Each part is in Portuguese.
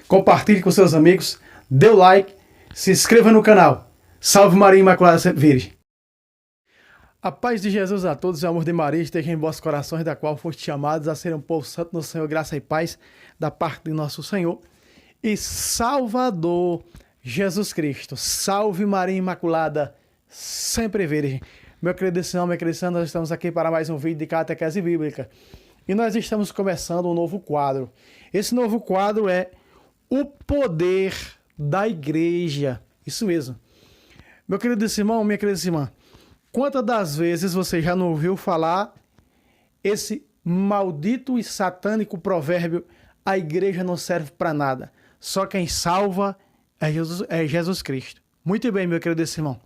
compartilhe com seus amigos, dê o like, se inscreva no canal. Salve Maria Imaculada Sempre Virgem. A paz de Jesus a todos e o amor de Maria esteja em vossos corações, da qual foste chamados a ser um povo santo no Senhor, graça e paz da parte de nosso Senhor e Salvador Jesus Cristo. Salve Maria Imaculada Sempre Virgem. Meu querido irmão, minha querida, nós estamos aqui para mais um vídeo de catequese bíblica. E nós estamos começando um novo quadro. Esse novo quadro é o poder da igreja. Isso mesmo. Meu querido irmão, minha querida irmã, quantas das vezes você já não ouviu falar esse maldito e satânico provérbio: a igreja não serve para nada, só quem salva é Jesus Cristo? Muito bem, meu querido irmão,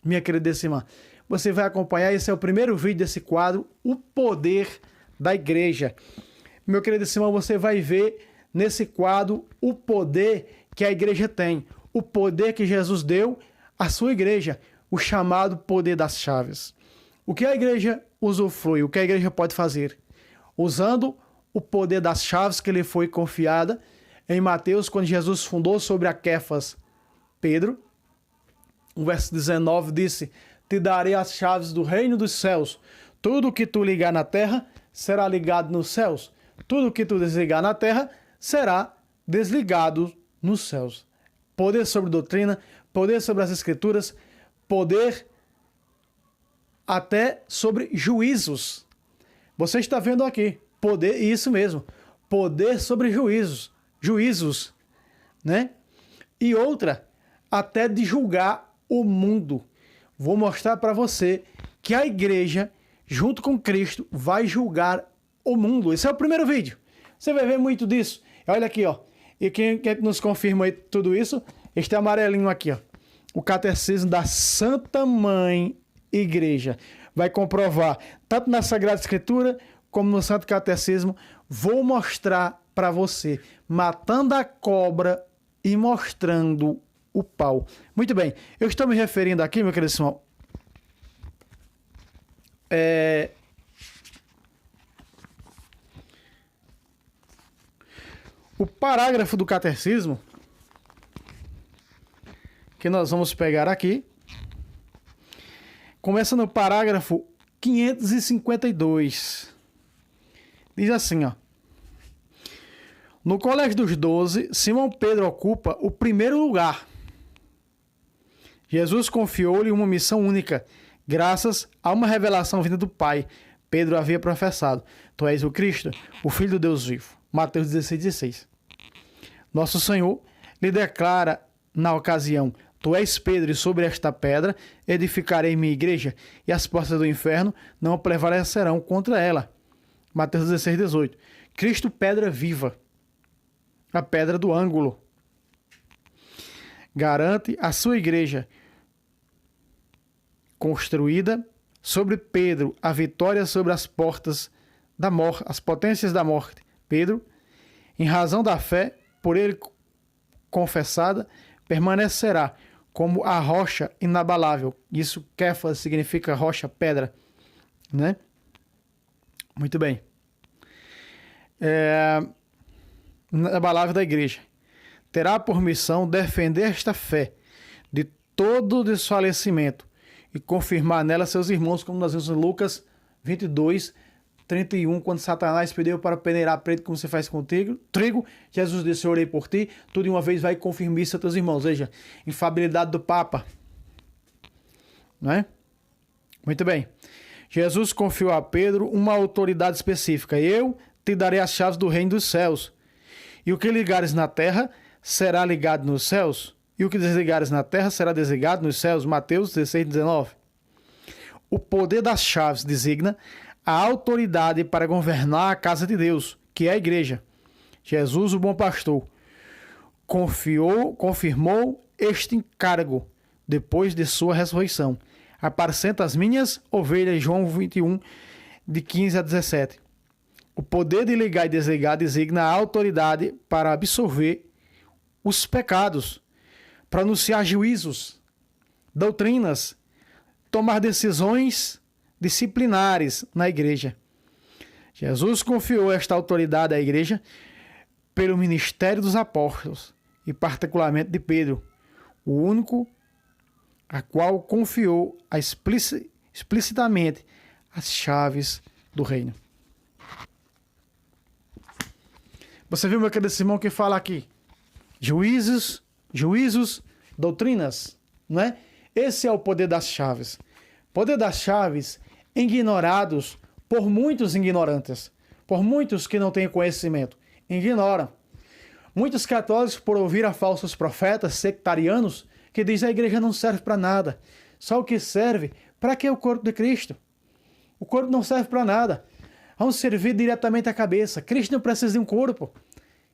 minha querida irmã, você vai acompanhar, esse é o primeiro vídeo desse quadro, o poder da igreja. Meu querido irmão, você vai ver nesse quadro o poder que a igreja tem, o poder que Jesus deu à sua igreja, o chamado poder das chaves. O que a igreja usufrui, o que a igreja pode fazer? Usando o poder das chaves que lhe foi confiada em Mateus, quando Jesus fundou sobre a Kéfas Pedro. O verso 19 disse: te darei as chaves do reino dos céus. Tudo que tu ligar na terra será ligado nos céus. Tudo que tu desligar na terra será desligado nos céus. Poder sobre doutrina, poder sobre as escrituras, poder até sobre juízos. Você está vendo aqui, poder, isso mesmo, poder sobre juízos, né? E outra, até de julgar o mundo. Vou mostrar para você que a igreja, junto com Cristo, vai julgar o mundo. Esse é o primeiro vídeo. Você vai ver muito disso. Olha aqui, ó. E quem nos confirma aí tudo isso? Este amarelinho aqui, ó. O Catecismo da Santa Mãe Igreja. Vai comprovar, tanto na Sagrada Escritura, como no Santo Catecismo. Vou mostrar para você, matando a cobra e mostrando o pau. Muito bem, eu estou me referindo aqui, meu querido irmão, o parágrafo do Catecismo, que nós vamos pegar aqui, começa no parágrafo 552. Diz assim, ó: no Colégio dos 12, Simão Pedro ocupa o primeiro lugar. Jesus confiou-lhe uma missão única, graças a uma revelação vinda do Pai. Pedro havia professado: tu és o Cristo, o Filho do Deus vivo. Mateus 16,16. Nosso Senhor lhe declara na ocasião: tu és Pedro, e sobre esta pedra edificarei minha igreja, e as portas do inferno não prevalecerão contra ela. Mateus 16,18. Cristo, pedra viva, a pedra do ângulo, garante a sua igreja, construída sobre Pedro, a vitória sobre as portas da morte, as potências da morte. Pedro, em razão da fé por ele confessada, permanecerá como a rocha inabalável. Isso, Kéfas, significa rocha, pedra, né? Muito bem. Inabalável da igreja. Terá por missão defender esta fé de todo desfalecimento e confirmar nela seus irmãos, como nós vimos em Lucas 22, 31, quando Satanás pediu para peneirar preto como você faz com o trigo, Jesus disse: eu orei por ti, tu de uma vez vai confirmar isso a teus irmãos. Veja, infabilidade do Papa, não é? Muito bem. Jesus confiou a Pedro uma autoridade específica: eu te darei as chaves do reino dos céus, e o que ligares na terra será ligado nos céus, e o que desligares na terra será desligado nos céus. Mateus 16, 19. O poder das chaves designa a autoridade para governar a casa de Deus, que é a igreja. Jesus, o bom pastor, confirmou este encargo depois de sua ressurreição: apacenta as minhas ovelhas. João 21, de 15 a 17. O poder de ligar e desligar designa a autoridade para absolver os pecados, para anunciar juízos, doutrinas, tomar decisões disciplinares na igreja. Jesus confiou esta autoridade à igreja pelo ministério dos apóstolos, e particularmente de Pedro, o único a qual confiou explicitamente as chaves do reino. Você viu, meu querido Simão, que fala aqui? Juízos, doutrinas, não é? Esse é o poder das chaves. Poder das chaves ignorados por muitos ignorantes, por muitos que não têm conhecimento, ignoram. Muitos católicos, por ouvir a falsos profetas sectarianos, que dizem que a igreja não serve para nada. Só o que serve, para que o corpo de Cristo? O corpo não serve para nada. Vamos servir diretamente a cabeça. Cristo não precisa de um corpo.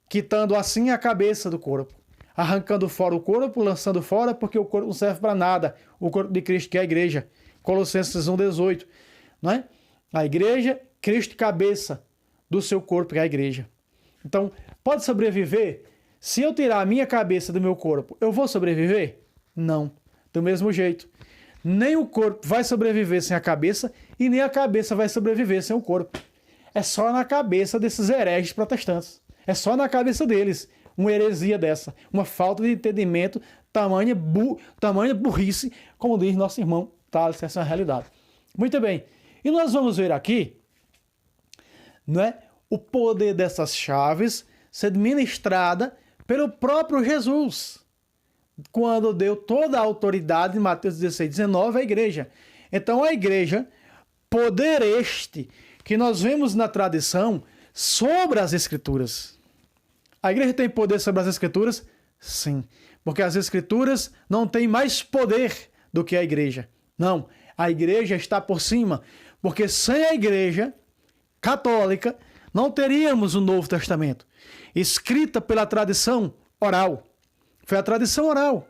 Quitando assim a cabeça do corpo. Arrancando fora o corpo, lançando fora, porque o corpo não serve para nada. O corpo de Cristo, que é a igreja. Colossenses 1,18. Não é? A igreja, Cristo cabeça do seu corpo, que é a igreja. Então, pode sobreviver? Se eu tirar a minha cabeça do meu corpo, eu vou sobreviver? Não. Do mesmo jeito. Nem o corpo vai sobreviver sem a cabeça e nem a cabeça vai sobreviver sem o corpo. É só na cabeça desses hereges protestantes. É só na cabeça deles uma heresia dessa. Uma falta de entendimento, tamanha burrice, como diz nosso irmão Thales, essa é a realidade. Muito bem. E nós vamos ver aqui, não é, o poder dessas chaves ser ministrada pelo próprio Jesus, quando deu toda a autoridade em Mateus 16, 19 à igreja. Então a igreja, poder este que nós vemos na tradição sobre as Escrituras. A igreja tem poder sobre as Escrituras? Sim, porque as Escrituras não têm mais poder do que a igreja. Não, a igreja está por cima, porque sem a igreja católica não teríamos o Novo Testamento, escrita pela tradição oral. Foi a tradição oral.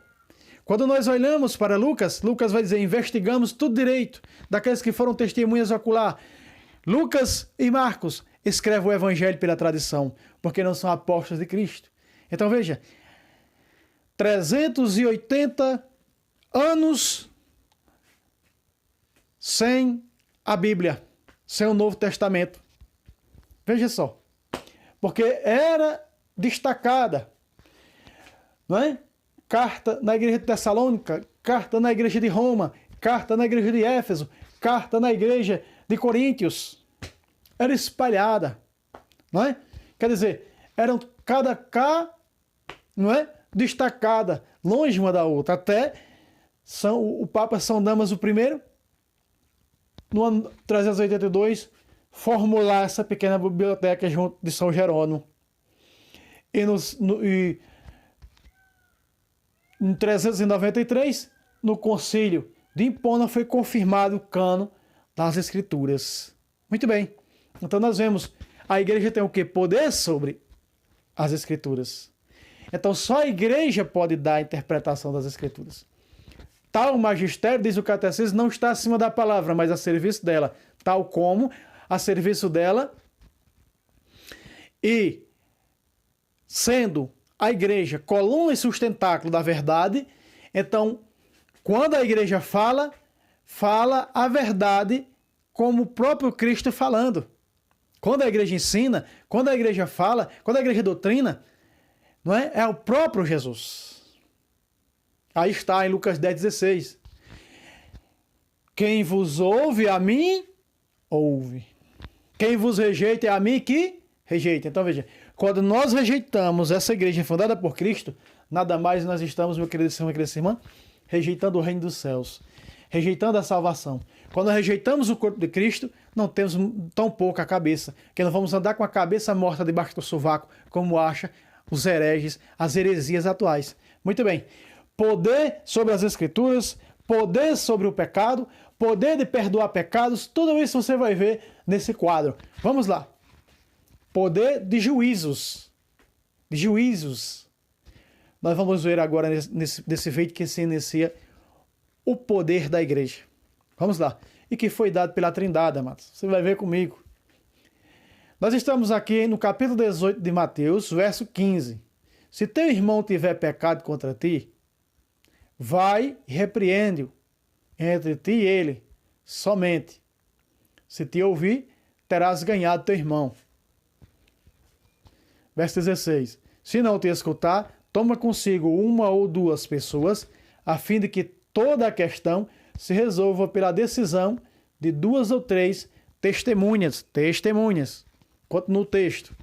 Quando nós olhamos para Lucas, Lucas vai dizer, investigamos tudo direito, daqueles que foram testemunhas ocular. Lucas e Marcos escrevem o evangelho pela tradição, porque não são apóstolos de Cristo. Então veja, 380 anos sem a Bíblia, sem o Novo Testamento. Veja só, porque era destacada, não é? Carta na igreja de Tessalônica, carta na igreja de Roma, carta na igreja de Éfeso, carta na igreja de Coríntios. Era espalhada, não é? Quer dizer, eram cada cá, não é? Destacada, longe uma da outra, até o Papa São Damas I, no ano 382, formular essa pequena biblioteca junto de São Jerônimo. E em 393, no concílio de Hipona, foi confirmado o cânon das Escrituras. Muito bem. Então nós vemos, a igreja tem o quê? Poder sobre as Escrituras. Então só a igreja pode dar a interpretação das Escrituras. Tal magistério, diz o catecismo, não está acima da palavra, mas a serviço dela. Tal como a serviço dela, e sendo a igreja coluna e sustentáculo da verdade, então, quando a igreja fala a verdade como o próprio Cristo falando. Quando a igreja ensina, quando a igreja fala, quando a igreja doutrina, não é? É o próprio Jesus. Aí está em Lucas 10,16. Quem vos ouve a mim, ouve. Quem vos rejeita é a mim que rejeita. Então veja, quando nós rejeitamos essa igreja fundada por Cristo, nada mais nós estamos, meu querido irmão e querida irmã, rejeitando o reino dos céus, rejeitando a salvação. Quando rejeitamos o corpo de Cristo, não temos tão pouco a cabeça, que não vamos andar com a cabeça morta debaixo do sovaco, como acha os hereges, as heresias atuais. Muito bem. Poder sobre as Escrituras, poder sobre o pecado, poder de perdoar pecados, tudo isso você vai ver nesse quadro. Vamos lá. Poder de juízos. De juízos. Nós vamos ver agora nesse vídeo que se inicia o poder da igreja. Vamos lá. E que foi dado pela Trindade, amados. Você vai ver comigo. Nós estamos aqui no capítulo 18 de Mateus, verso 15. Se teu irmão tiver pecado contra ti, vai e repreende-o entre ti e ele, somente. Se te ouvir, terás ganhado teu irmão. Verso 16. Se não te escutar, toma consigo uma ou duas pessoas, a fim de que toda a questão se resolva pela decisão de 2 ou 3 testemunhas. Testemunhas. Continua o texto.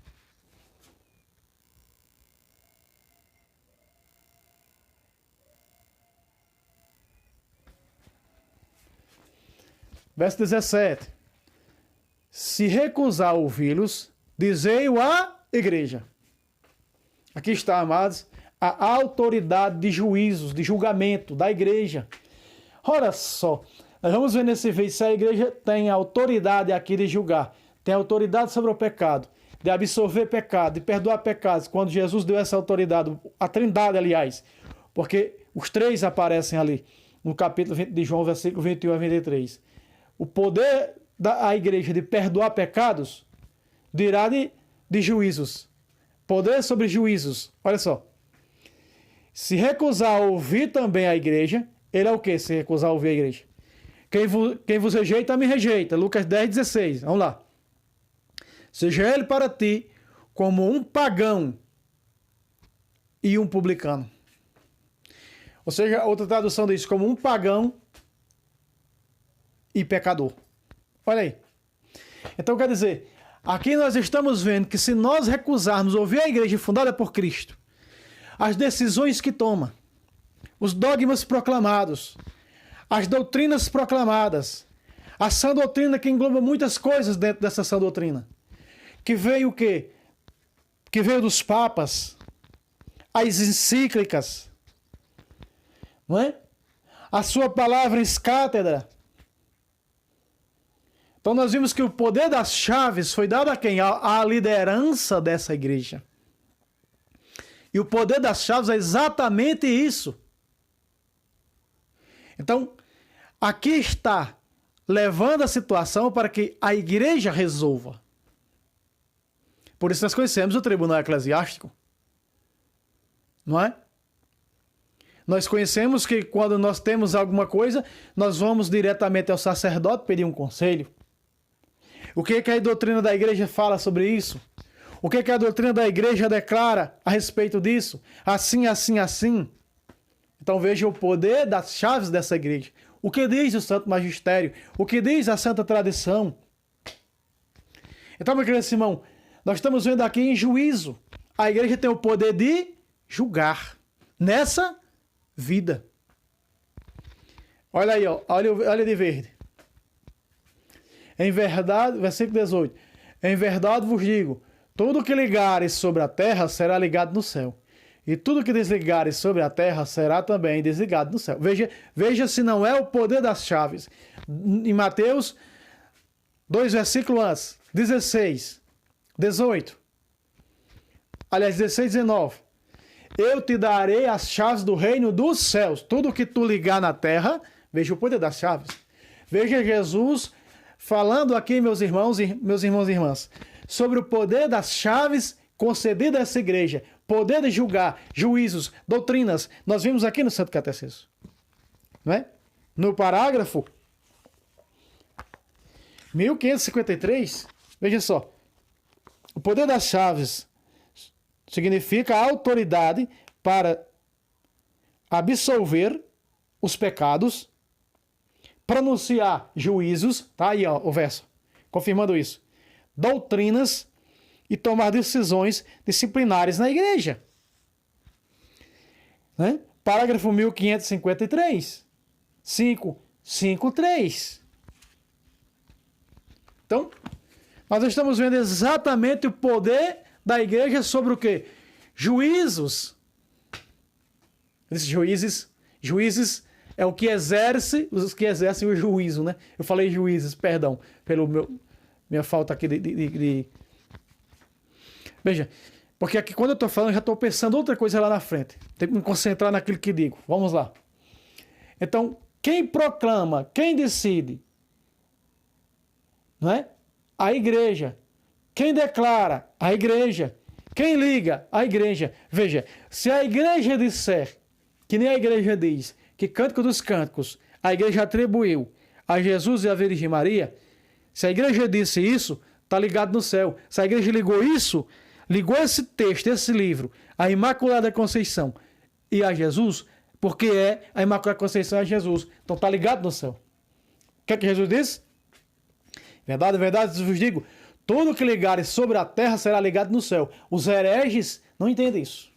Verso 17. Se recusar ouvi-los, dizei-o à igreja. Aqui está, amados, a autoridade de juízos, de julgamento da igreja. Olha só, nós vamos ver nesse vídeo se a igreja tem autoridade aqui de julgar, tem autoridade sobre o pecado, de absorver pecado, de perdoar pecados, quando Jesus deu essa autoridade, a Trindade, aliás, porque os 3 aparecem ali, no capítulo 20 de João, versículo 21 a 23. O poder da igreja de perdoar pecados dirá de juízos. Poder sobre juízos. Olha só. Se recusar a ouvir também a igreja, ele é o quê? Se recusar a ouvir a igreja. Quem vos rejeita, me rejeita. Lucas 10, 16. Vamos lá. Seja ele para ti como um pagão e um publicano. Ou seja, outra tradução diz como um pagão e pecador. Olha aí. Então quer dizer, aqui nós estamos vendo que se nós recusarmos ouvir a igreja fundada por Cristo, as decisões que toma, os dogmas proclamados, as doutrinas proclamadas, a sã doutrina que engloba muitas coisas dentro dessa sã doutrina, que veio o quê? Que veio dos papas, as encíclicas, não é? A sua palavra ex-cátedra. Então nós vimos que o poder das chaves foi dado a quem? À liderança dessa igreja. E o poder das chaves é exatamente isso. Então, aqui está levando a situação para que a igreja resolva. Por isso nós conhecemos o tribunal eclesiástico. Não é? Nós conhecemos que quando nós temos alguma coisa, nós vamos diretamente ao sacerdote pedir um conselho. O que a doutrina da igreja fala sobre isso? O que a doutrina da igreja declara a respeito disso? Assim, assim, assim. Então veja o poder das chaves dessa igreja. O que diz o Santo Magistério? O que diz a Santa Tradição? Então, meu querido irmão, nós estamos vendo aqui em juízo. A igreja tem o poder de julgar nessa vida. Olha aí, ó, olha de verde. Em verdade, versículo 18. Em verdade vos digo, tudo que ligares sobre a terra será ligado no céu. E tudo que desligares sobre a terra será também desligado no céu. Veja se não é o poder das chaves. Em Mateus 2 versículos antes, 16, 18. Aliás, 16, 19. Eu te darei as chaves do reino dos céus. Tudo que tu ligar na terra, veja o poder das chaves. Veja Jesus falando aqui, meus irmãos e irmãs, sobre o poder das chaves concedidas a essa igreja. Poder de julgar, juízos, doutrinas. Nós vimos aqui no Santo Catecismo. Não é? No parágrafo 1553, veja só. O poder das chaves significa a autoridade para absolver os pecados, pronunciar juízos, tá aí ó, o verso, confirmando isso, doutrinas e tomar decisões disciplinares na igreja. Né? Parágrafo 1553, 553. Então, nós estamos vendo exatamente o poder da igreja sobre o quê? Juízos. Juízes é o que exerce, os que exercem o juízo, né? Eu falei juízes, perdão, pelo minha falta aqui de... Veja, porque aqui quando eu estou falando, eu já estou pensando outra coisa lá na frente. Tenho que me concentrar naquilo que digo. Vamos lá. Então, quem proclama, quem decide, não é? A igreja. Quem declara? A igreja. Quem liga? A igreja. Veja, se a igreja disser, que nem a igreja diz, que Cântico dos Cânticos a igreja atribuiu a Jesus e a Virgem Maria, se a igreja disse isso, está ligado no céu. Se a igreja ligou isso, ligou esse texto, esse livro, a Imaculada Conceição e a Jesus, porque a Imaculada Conceição é Jesus. Então está ligado no céu. O que é que Jesus disse? Verdade, verdade, vos digo, tudo que ligares sobre a terra será ligado no céu. Os hereges não entendem isso.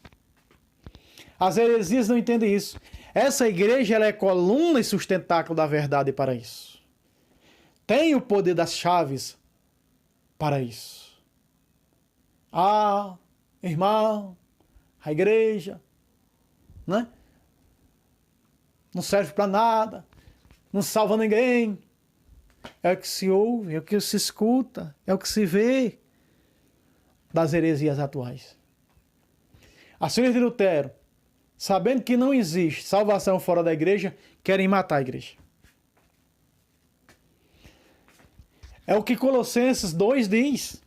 As heresias não entendem isso. Essa igreja ela é coluna e sustentáculo da verdade para isso. Tem o poder das chaves para isso. Ah, irmão, a igreja, né? Não serve para nada, não salva ninguém. É o que se ouve, é o que se escuta, é o que se vê das heresias atuais. As filhas de Lutero, sabendo que não existe salvação fora da igreja, querem matar a igreja. É o que Colossenses 2 diz.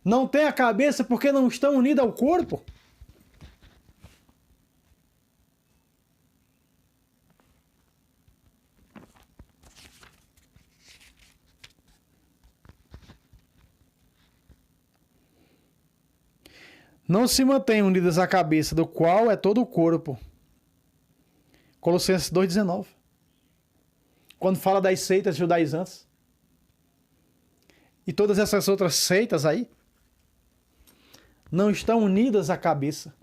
Não tem a cabeça porque não estão unidas ao corpo. Não se mantêm unidas à cabeça, do qual é todo o corpo. Colossenses 2,19. Quando fala das seitas judaizantes. E todas essas outras seitas aí. Não estão unidas à cabeça.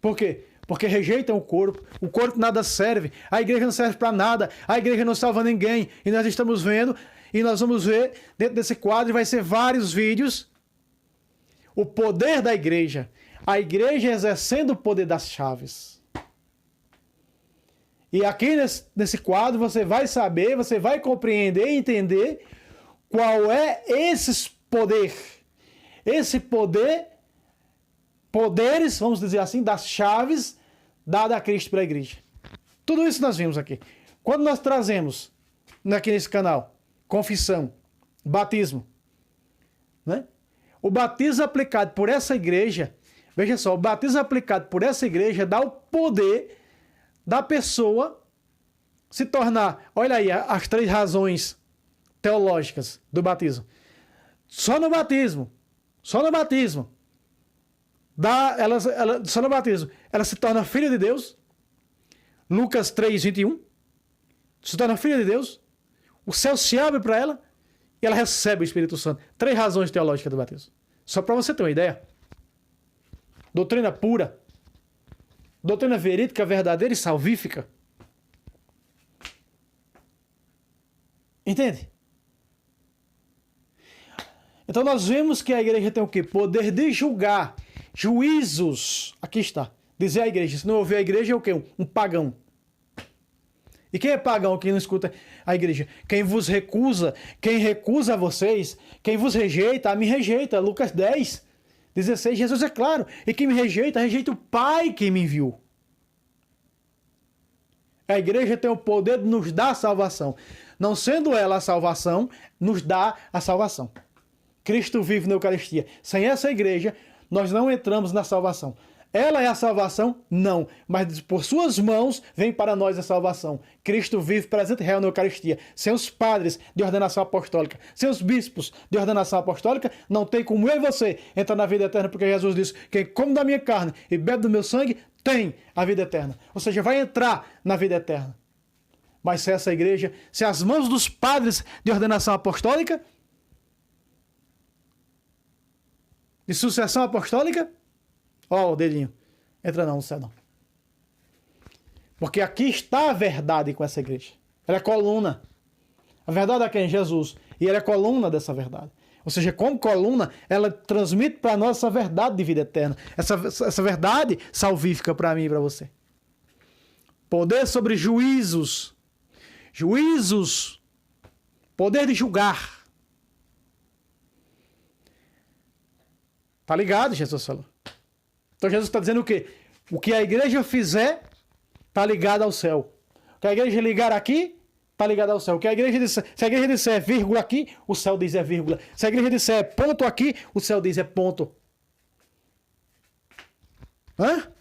Por quê? Porque rejeitam o corpo. O corpo nada serve. A igreja não serve para nada. A igreja não salva ninguém. E nós estamos vendo. E nós vamos ver dentro desse quadro. Vai ser vários vídeos. O poder da igreja. A igreja exercendo o poder das chaves. E aqui nesse quadro você vai saber, você vai compreender e entender qual é esse poder. Esse poderes, vamos dizer assim, das chaves dadas a Cristo para a igreja. Tudo isso nós vimos aqui. Quando nós trazemos aqui nesse canal confissão, batismo, né? O batismo aplicado por essa igreja, veja só, o batismo aplicado por essa igreja dá o poder da pessoa se tornar, olha aí, as 3 razões teológicas do batismo. Só no batismo, só no batismo, só no batismo, ela se torna filha de Deus. Lucas 3:21, se torna filha de Deus, o céu se abre para ela e ela recebe o Espírito Santo. 3 razões teológicas do batismo. Só para você ter uma ideia. Doutrina pura. Doutrina verídica, verdadeira e salvífica. Entende? Então nós vemos que a igreja tem o quê? Poder de julgar. Juízos. Aqui está. Dizer a igreja. Se não ouvir a igreja é o quê? Um pagão. E quem é pagão? Quem não escuta a igreja? Quem vos recusa, quem recusa a vocês, quem vos rejeita, me rejeita. Lucas 10:16. Jesus é claro. E quem me rejeita, rejeita o Pai que me enviou. A igreja tem o poder de nos dar a salvação. Não sendo ela a salvação, nos dá a salvação. Cristo vive na Eucaristia. Sem essa igreja, nós não entramos na salvação. Ela é a salvação? Não. Mas por suas mãos vem para nós a salvação. Cristo vive presente e real na Eucaristia. Sem os padres de ordenação apostólica, sem os bispos de ordenação apostólica, não tem como eu e você entrar na vida eterna, porque Jesus disse: quem come da minha carne e bebe do meu sangue, tem a vida eterna. Ou seja, vai entrar na vida eterna. Mas se essa igreja, se as mãos dos padres de ordenação apostólica, de sucessão apostólica, ó, o dedinho. Entra não no céu não. Porque aqui está a verdade com essa igreja. Ela é coluna. A verdade é quem? Jesus. E ela é coluna dessa verdade. Ou seja, como coluna, ela transmite para nós essa verdade de vida eterna. Essa verdade salvífica para mim e para você. Poder sobre juízos. Juízos. Poder de julgar. Tá ligado, Jesus falou. Então Jesus está dizendo o quê? O que a igreja fizer está ligado ao céu. O que a igreja ligar aqui está ligado ao céu. O que a igreja disser, se a igreja disser vírgula aqui, o céu diz é vírgula. Se a igreja disser ponto aqui, o céu diz é ponto. Hã?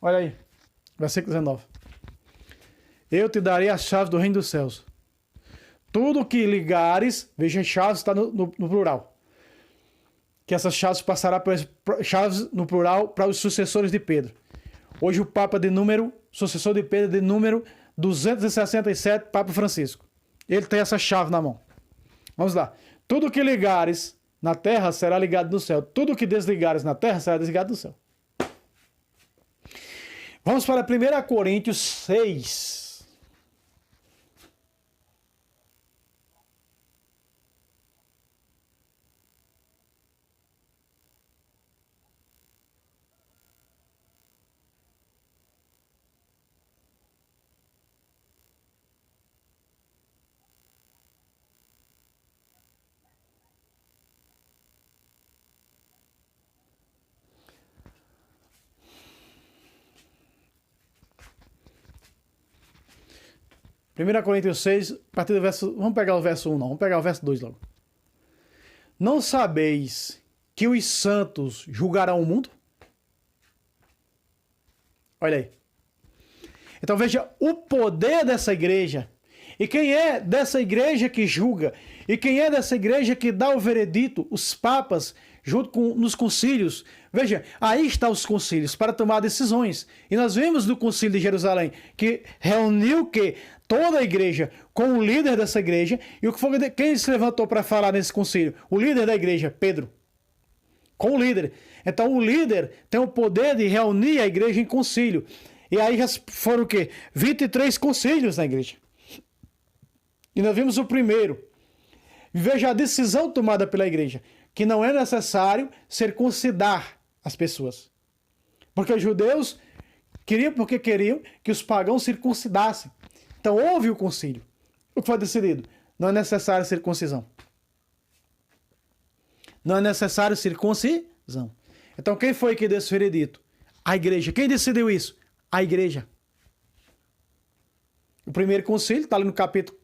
Olha aí, versículo 19. Eu te darei as chaves do reino dos céus. Tudo que ligares, veja, chaves está no plural. Que essas chaves passarão chaves no plural para os sucessores de Pedro. Hoje o Papa sucessor de Pedro de número 267, Papa Francisco. Ele tem essa chave na mão. Vamos lá. Tudo que ligares na terra será ligado no céu. Tudo que desligares na terra será desligado no céu. Vamos para 1 Coríntios 6. 1 Coríntios 6, a partir do verso... Vamos pegar o verso 1, não. Vamos pegar o verso 2 logo. Não sabeis que os santos julgarão o mundo? Olha aí. Então veja o poder dessa igreja. E quem é dessa igreja que julga? E quem é dessa igreja que dá o veredito? Os papas, junto com nos concílios. Veja, aí estão os concílios para tomar decisões. E nós vemos no concílio de Jerusalém que reuniu que toda a igreja com o líder dessa igreja. E o que foi quem se levantou para falar nesse concílio? O líder da igreja, Pedro. Com o líder. Então o líder tem o poder de reunir a igreja em concílio. E aí já foram o quê? 23 concílios na igreja. E nós vimos o primeiro. Veja a decisão tomada pela igreja. Que não é necessário circuncidar as pessoas. Porque os judeus queriam que os pagãos circuncidassem. Então houve o concílio. O que foi decidido? Não é necessário circuncisão. Não é necessário circuncisão. Então quem foi que deu esse veredito? A igreja. Quem decidiu isso? A igreja. O primeiro concílio está ali no capítulo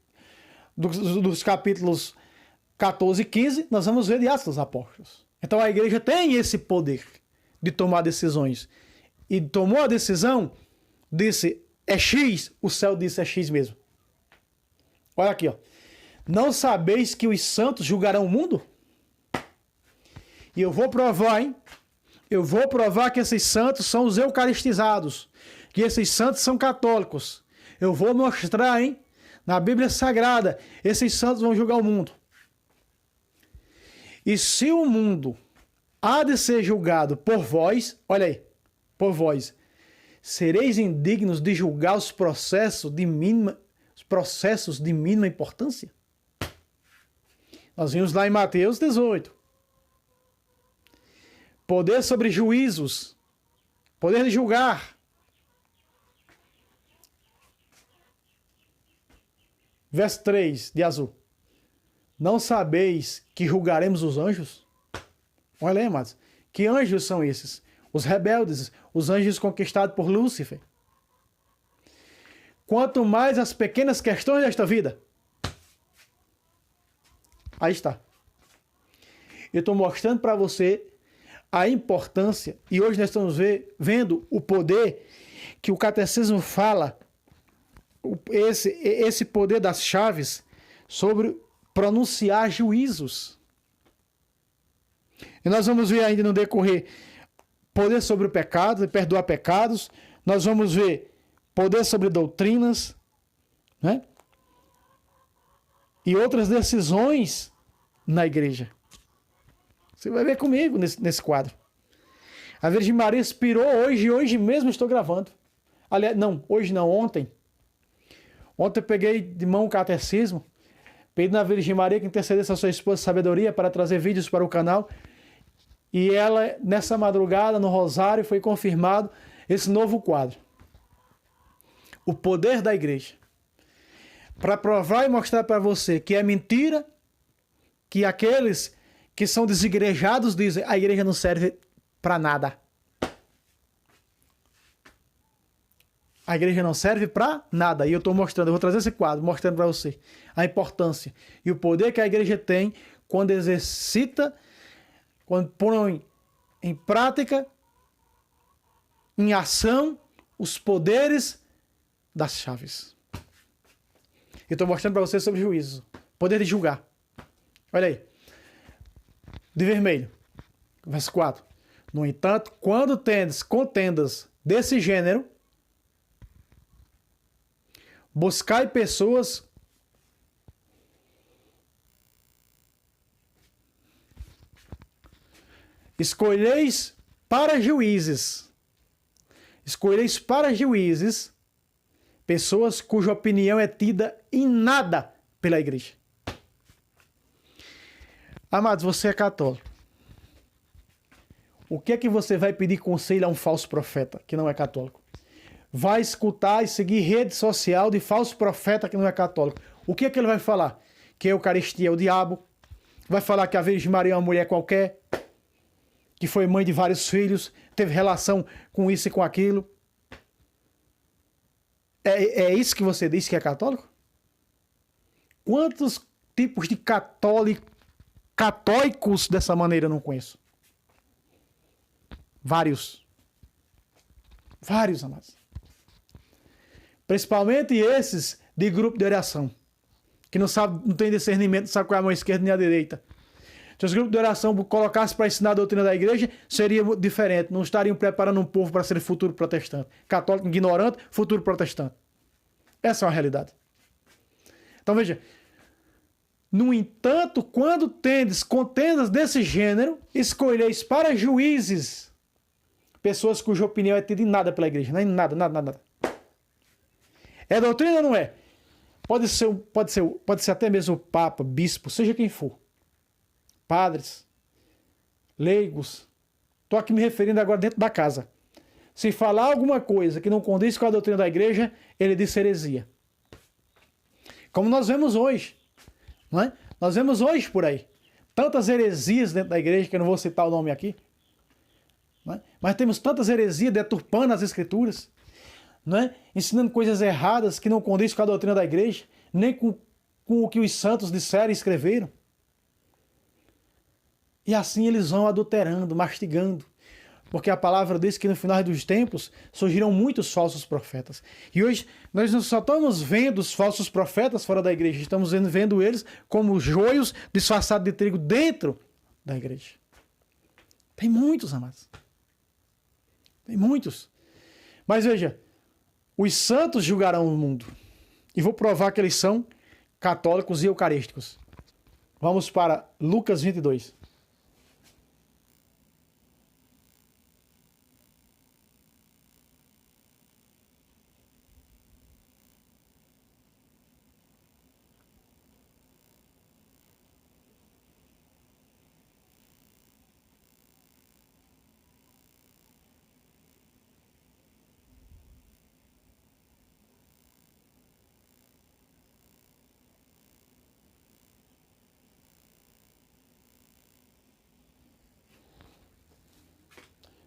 dos capítulos 14 e 15, nós vamos ver de Atos dos Apóstolos. Então a igreja tem esse poder de tomar decisões. E tomou a decisão, disse é X, o céu disse é X mesmo. Olha aqui, ó. Não sabeis que os santos julgarão o mundo? E eu vou provar, hein? Eu vou provar que esses santos são os eucaristizados. Que esses santos são católicos. Eu vou mostrar, hein? Na Bíblia Sagrada, esses santos vão julgar o mundo. E se o mundo há de ser julgado por vós, olha aí, por vós, sereis indignos de julgar os processos de mínima importância? Nós vimos lá em Mateus 18. Poder sobre juízos, poder de julgar. Verso 3 de azul. Não sabeis que julgaremos os anjos? Olha aí, amados. Que anjos são esses? Os rebeldes, os anjos conquistados por Lúcifer. Quanto mais as pequenas questões desta vida. Aí está. Eu estou mostrando para você a importância, e hoje nós estamos vendo o poder que o catecismo fala, esse poder das chaves sobre pronunciar juízos. E nós vamos ver ainda no decorrer poder sobre o pecado, perdoar pecados. Nós vamos ver poder sobre doutrinas, né? E outras decisões na igreja. Você vai ver comigo nesse quadro. A Virgem Maria inspirou hoje mesmo estou gravando. Aliás, não, hoje não, ontem. Ontem eu peguei de mão o catecismo, pedi na Virgem Maria que intercedesse a sua esposa sabedoria para trazer vídeos para o canal. E ela, nessa madrugada, no rosário, foi confirmado esse novo quadro. O poder da igreja. Para provar e mostrar para você que é mentira, que aqueles que são desigrejados dizem a igreja não serve para nada. A igreja não serve para nada. E eu estou mostrando, eu vou trazer esse quadro, mostrando para você a importância e o poder que a igreja tem quando exercita, quando põe em prática, em ação, os poderes das chaves. Eu estou mostrando para vocês sobre juízo. Poder de julgar. Olha aí. De vermelho. Verso 4. No entanto, quando tendes contendas desse gênero, buscai pessoas escolheis para juízes pessoas cuja opinião é tida em nada pela igreja. Amados, você é católico. O que é que você vai pedir conselho a um falso profeta que não é católico? Vai escutar e seguir rede social de falso profeta que não é católico. O que é que ele vai falar? Que a Eucaristia é o diabo. Vai falar que a Virgem Maria é uma mulher qualquer, que foi mãe de vários filhos, teve relação com isso e com aquilo. É isso que você diz que é católico? Quantos tipos de católicos dessa maneira eu não conheço? Vários, amados. Principalmente esses de grupo de oração, que não tem discernimento, não sabe qual é a mão esquerda nem a direita. Se os grupos de oração colocassem para ensinar a doutrina da igreja, seria diferente. Não estariam preparando um povo para ser futuro protestante. Católico ignorante, futuro protestante. Essa é uma realidade. Então veja. No entanto, quando tendes contendas desse gênero, escolheis para juízes pessoas cuja opinião é tida em nada pela igreja. Não é nada. É doutrina ou não é? Pode ser até mesmo o papa, bispo, seja quem for. Padres, leigos. Estou aqui me referindo agora dentro da casa. Se falar alguma coisa que não condiz com a doutrina da igreja, ele diz heresia. Como nós vemos hoje. Não é? Nós vemos hoje por aí. Tantas heresias dentro da igreja, que eu não vou citar o nome aqui. Não é? Mas temos tantas heresias deturpando as escrituras. Não é? Ensinando coisas erradas que não condizem com a doutrina da igreja. Nem com o que os santos disseram e escreveram. E assim eles vão adulterando, mastigando. Porque a palavra diz que no final dos tempos surgirão muitos falsos profetas. E hoje nós não só estamos vendo os falsos profetas fora da igreja, estamos vendo eles como joios disfarçados de trigo dentro da igreja. Tem muitos, amados. Tem muitos. Mas veja, os santos julgarão o mundo. E vou provar que eles são católicos e eucarísticos. Vamos para Lucas 22.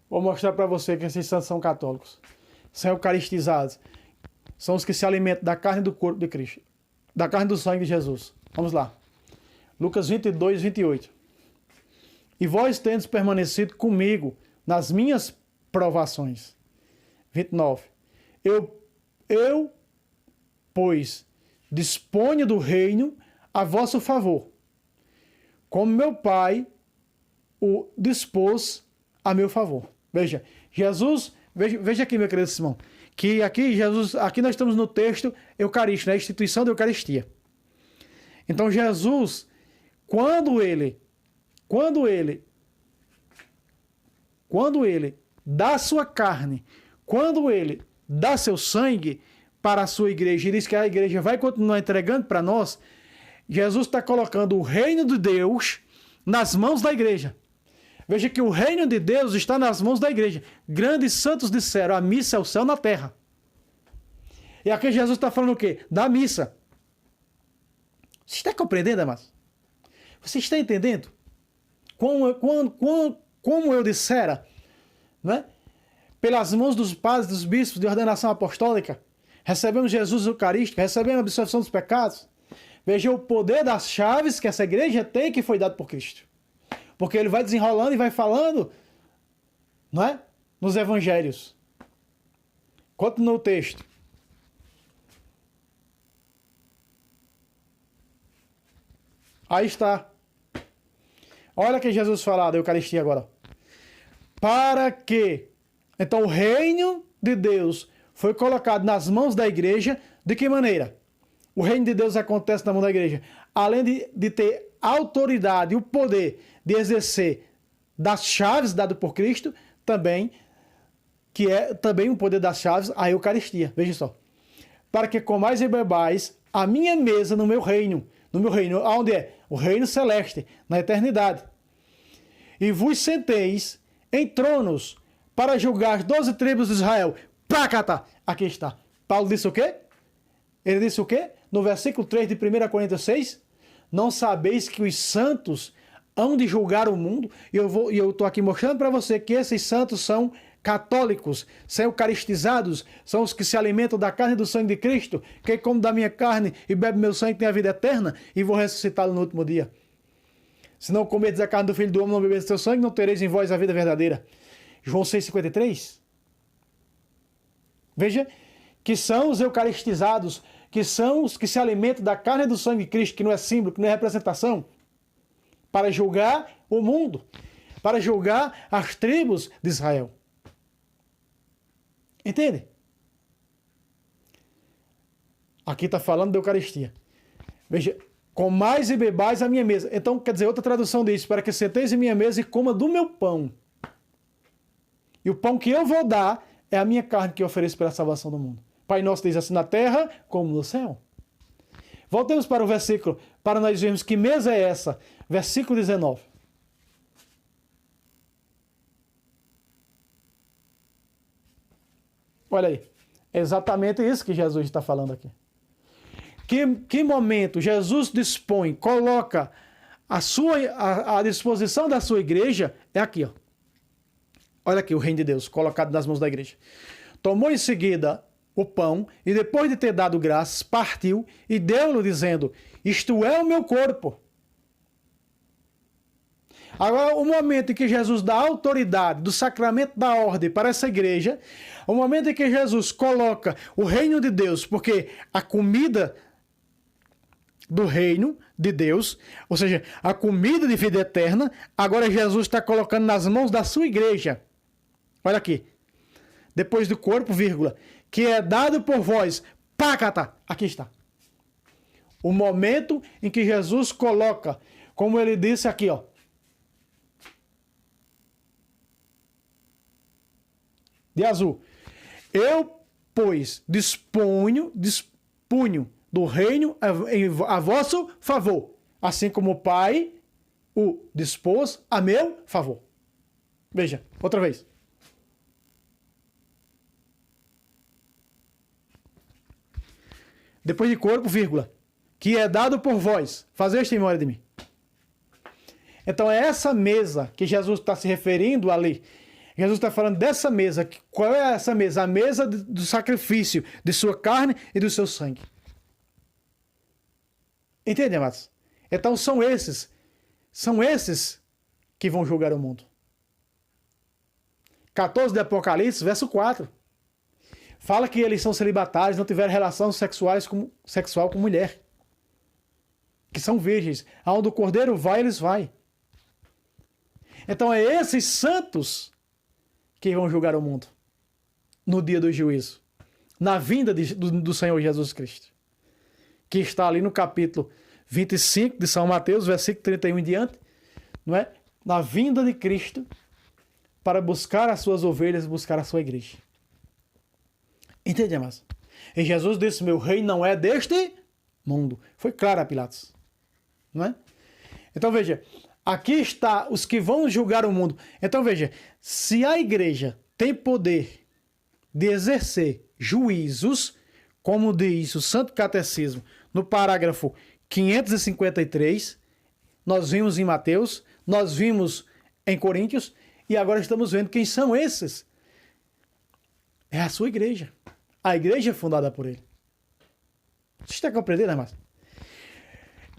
Vou mostrar para você que esses santos são católicos. São eucaristizados. São os que se alimentam da carne e do corpo de Cristo. Da carne e do sangue de Jesus. Vamos lá. Lucas 22, 28. E vós tendes permanecido comigo nas minhas provações. 29. Eu, pois, disponho do reino a vosso favor, como meu Pai o dispôs a meu favor. Veja, Jesus, veja aqui, meu querido irmão, que aqui aqui nós estamos no texto eucarístico, na instituição da Eucaristia. Então Jesus, quando ele dá sua carne, quando ele dá seu sangue para a sua igreja e diz que a igreja vai continuar entregando para nós, Jesus está colocando o reino de Deus nas mãos da igreja. Veja que o reino de Deus está nas mãos da igreja. Grandes santos disseram, a missa é o céu na terra. E aqui Jesus está falando o quê? Da missa. Você está compreendendo, amados? Você está entendendo? Como eu dissera, né? Pelas mãos dos padres, dos bispos de ordenação apostólica, recebemos Jesus Eucarístico, recebemos a absolvição dos pecados. Veja o poder das chaves que essa igreja tem, que foi dado por Cristo. Porque ele vai desenrolando e vai falando, não é? Nos evangelhos. Continua o texto. Aí está. Olha que Jesus fala da Eucaristia agora. Para que, então, o reino de Deus foi colocado nas mãos da igreja, de que maneira? O reino de Deus acontece na mão da igreja. Além de ter autoridade e o poder de exercer das chaves dado por Cristo, também, que é também o poder das chaves, a Eucaristia. Veja só. Para que comais e bebais a minha mesa no meu reino. No meu reino, onde é? O reino celeste, na eternidade. E vos senteis em tronos para julgar as 12 tribos de Israel. Prácata! Aqui está. Paulo disse o quê? Ele disse o quê? No versículo 3 de 1 Coríntios 6. Não sabeis que os santos hão de julgar o mundo? E eu estou aqui mostrando para você que esses santos são católicos, são eucaristizados, são os que se alimentam da carne e do sangue de Cristo. Quem come da minha carne e bebe meu sangue tem a vida eterna e vou ressuscitá-lo no último dia. Se não comerdes a carne do Filho do Homem, não bebedes seu sangue, não tereis em vós a vida verdadeira. João 6,53. Veja que são os eucaristizados, que são os que se alimentam da carne e do sangue de Cristo, que não é símbolo, que não é representação, para julgar o mundo, para julgar as tribos de Israel. Entende? Aqui está falando da Eucaristia. Veja, comais e bebais a minha mesa. Então, quer dizer, outra tradução diz, para que senteis em minha mesa e coma do meu pão. E o pão que eu vou dar é a minha carne que eu ofereço para a salvação do mundo. Pai nosso diz assim na terra como no céu. Voltemos para o versículo, para nós vermos que mesa é essa. Versículo 19. Olha aí. É exatamente isso que Jesus está falando aqui. Que momento Jesus dispõe, coloca a disposição da sua igreja, é aqui, ó. Olha aqui o reino de Deus, colocado nas mãos da igreja. Tomou em seguida o pão, e depois de ter dado graças, partiu e deu-lhe, dizendo, isto é o meu corpo. Agora, o momento em que Jesus dá autoridade do sacramento da ordem para essa igreja, o momento em que Jesus coloca o reino de Deus, porque a comida do reino de Deus, ou seja, a comida de vida eterna, agora Jesus está colocando nas mãos da sua igreja. Olha aqui. Depois do corpo, vírgula, que é dado por vós, pácata, aqui está. O momento em que Jesus coloca, como ele disse aqui, ó. De azul. Eu, pois, dispunho do reino a vosso favor, assim como o Pai o dispôs a meu favor. Veja, outra vez. Depois de corpo, vírgula, que é dado por vós, fazeste em memória de mim. Então é essa mesa que Jesus está se referindo ali. Jesus está falando dessa mesa. Qual é essa mesa? A mesa do sacrifício de sua carne e do seu sangue. Entende, amados? Então são esses que vão julgar o mundo. 14 de Apocalipse, verso 4. Fala que eles são celibatários, não tiveram relação sexual com mulher. Que são virgens. Aonde o cordeiro vai, eles vão. Então é esses santos que vão julgar o mundo. No dia do juízo. Na vinda do Senhor Jesus Cristo. Que está ali no capítulo 25 de São Mateus, versículo 31 em diante. Não é? Na vinda de Cristo para buscar as suas ovelhas, buscar a sua igreja. Entende, amados? E Jesus disse, meu reino não é deste mundo. Foi claro a Pilatos. Não é? Então veja, aqui está os que vão julgar o mundo. Então veja, se a igreja tem poder de exercer juízos, como diz o Santo Catecismo, no parágrafo 553, nós vimos em Mateus, nós vimos em Coríntios, e agora estamos vendo quem são esses. É a sua igreja. A igreja é fundada por ele. Você está compreendendo, irmãos?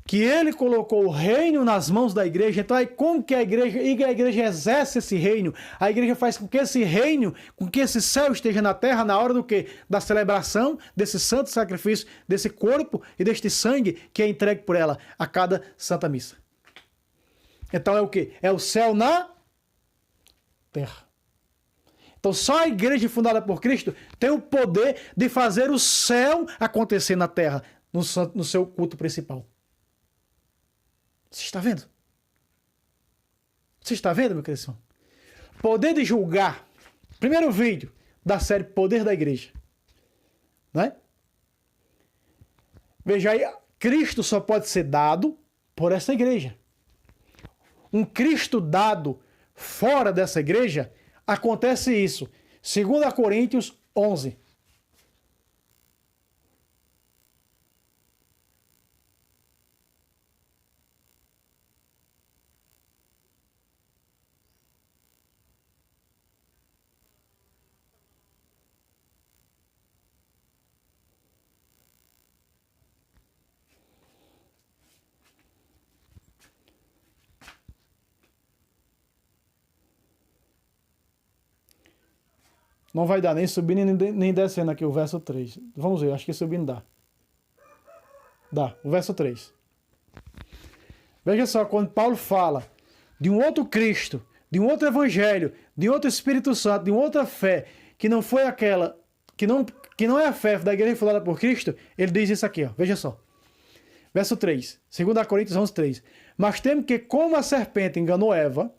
que ele colocou o reino nas mãos da igreja. Então aí como que a igreja exerce esse reino? A igreja faz com que esse reino, com que esse céu esteja na terra na hora do quê? Da celebração desse santo sacrifício, desse corpo e deste sangue que é entregue por ela a cada santa missa. Então é o quê? É o céu na terra. Então só a igreja fundada por Cristo tem o poder de fazer o céu acontecer na terra, no seu culto principal. Você está vendo? Você está vendo, meu querido irmão? Poder de julgar. Primeiro vídeo da série Poder da Igreja. Não é? Veja aí, Cristo só pode ser dado por essa igreja. Um Cristo dado fora dessa igreja, acontece isso. 2 Coríntios 11. Não vai dar nem subindo nem descendo aqui o verso 3. Vamos ver, acho que subindo dá. Dá, o verso 3. Veja só, quando Paulo fala de um outro Cristo, de um outro Evangelho, de outro Espírito Santo, de uma outra fé, que não foi aquela, que não é a fé da igreja fundada por Cristo, ele diz isso aqui, ó, veja só. Verso 3, 2 Coríntios 11, 3. Mas temo que, como a serpente enganou Eva,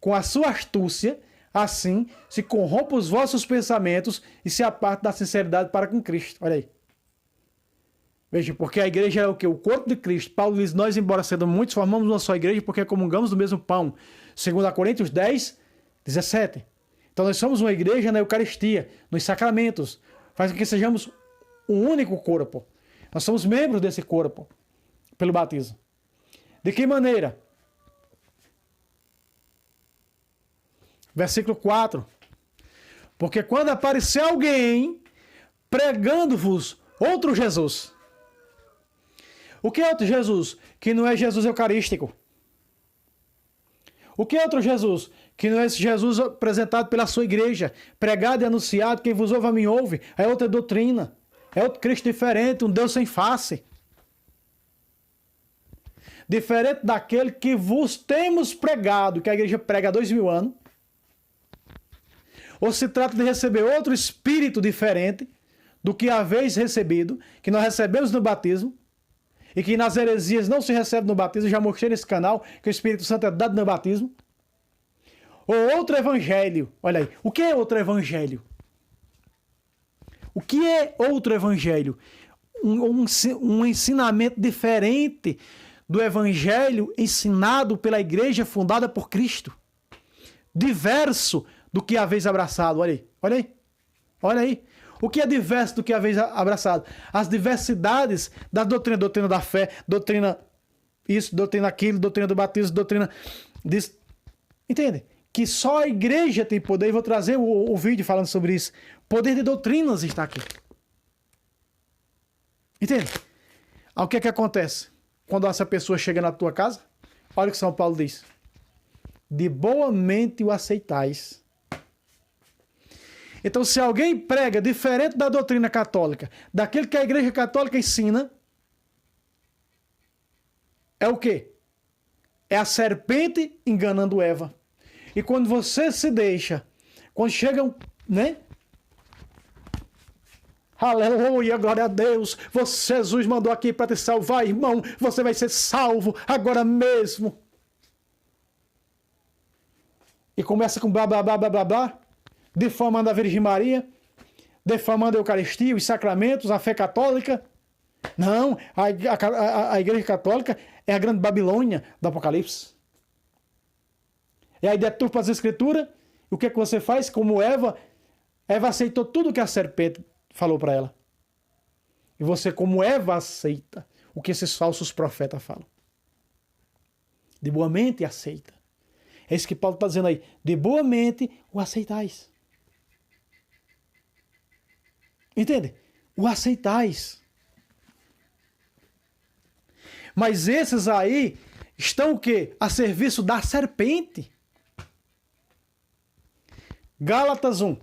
com a sua astúcia, assim se corrompa os vossos pensamentos e se aparte da sinceridade para com Cristo. Olha aí. Veja, porque a igreja é o que? O corpo de Cristo. Paulo diz, nós, embora sendo muitos, formamos uma só igreja porque comungamos do mesmo pão. 2 Coríntios 10, 17. Então nós somos uma igreja na Eucaristia, nos sacramentos. Faz com que sejamos um único corpo. Nós somos membros desse corpo, pelo batismo. De que maneira? Versículo 4. Porque quando aparecer alguém pregando-vos outro Jesus. O que é outro Jesus? Que não é Jesus eucarístico. O que é outro Jesus? Que não é esse Jesus apresentado pela sua igreja, pregado e anunciado, quem vos ouve a mim ouve. É outra doutrina. É outro Cristo diferente, um Deus sem face. Diferente daquele que vos temos pregado, que a igreja prega há 2000 anos. Ou se trata de receber outro espírito diferente do que haveis recebido, que nós recebemos no batismo, e que nas heresias não se recebe no batismo. Já mostrei nesse canal que o Espírito Santo é dado no batismo. Ou outro evangelho. Olha aí. O que é outro evangelho? O que é outro evangelho? Um ensinamento diferente do evangelho ensinado pela igreja fundada por Cristo. Diverso do que haveis abraçado. Olha aí. Olha aí. Olha aí. O que é diverso do que haveis abraçado? As diversidades da doutrina, doutrina da fé, doutrina isso, doutrina aquilo, doutrina do batismo, doutrina disso. Entende? Que só a igreja tem poder. E vou trazer o vídeo falando sobre isso. Poder de doutrinas está aqui. Entende? Aí o que é que acontece? Quando essa pessoa chega na tua casa, olha o que São Paulo diz. De boa mente o aceitais. Então, se alguém prega diferente da doutrina católica, daquilo que a igreja católica ensina, é o quê? É a serpente enganando Eva. E quando você se deixa, quando chegam, né? Aleluia, glória a Deus. Jesus mandou aqui para te salvar, irmão. Você vai ser salvo agora mesmo. E começa com blá, blá, blá, blá, blá, blá. Defamando a Virgem Maria, defamando a Eucaristia, os sacramentos, a fé católica. Não, a Igreja Católica é a grande Babilônia do Apocalipse. E aí deturpa as Escrituras. E o que é que você faz? Como Eva aceitou tudo que a serpente falou para ela. E você, como Eva, aceita o que esses falsos profetas falam. De boa mente aceita. É isso que Paulo está dizendo aí. De boa mente o aceitais. Entende? O aceitais. Mas esses aí estão o quê? A serviço da serpente. Gálatas 1.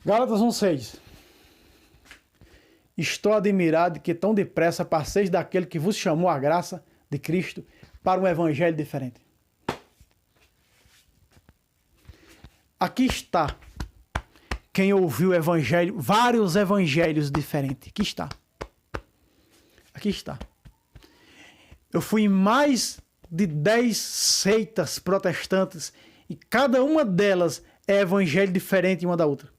Gálatas 1,6. Estou admirado de que tão depressa passeis daquele que vos chamou à graça de Cristo para um evangelho diferente. Aqui está quem ouviu o evangelho, vários evangelhos diferentes. Aqui está. Aqui está. Eu fui em mais de 10 seitas protestantes e cada uma delas é evangelho diferente uma da outra.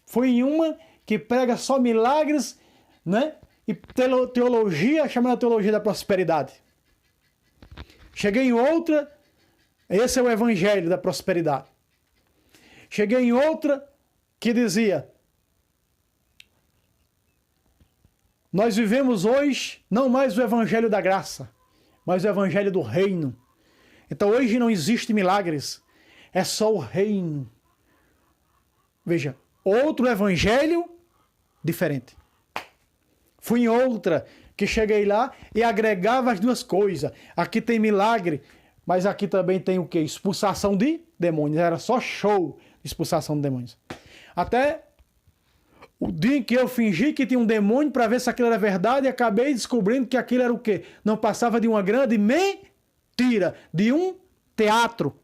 Foi em uma que prega só milagres, né? E teologia, chamada teologia da prosperidade. Cheguei em outra, esse é o evangelho da prosperidade. Cheguei em outra que dizia: nós vivemos hoje não mais o evangelho da graça, mas o evangelho do reino. Então hoje não existe milagres, é só o reino. Veja, outro evangelho diferente. Fui em outra que cheguei lá e agregava as duas coisas. Aqui tem milagre, mas aqui também tem o quê? Expulsação de demônios. Era só show de expulsação de demônios. Até o dia em que eu fingi que tinha um demônio para ver se aquilo era verdade e acabei descobrindo que aquilo era o quê? Não passava de uma grande mentira, de um teatro.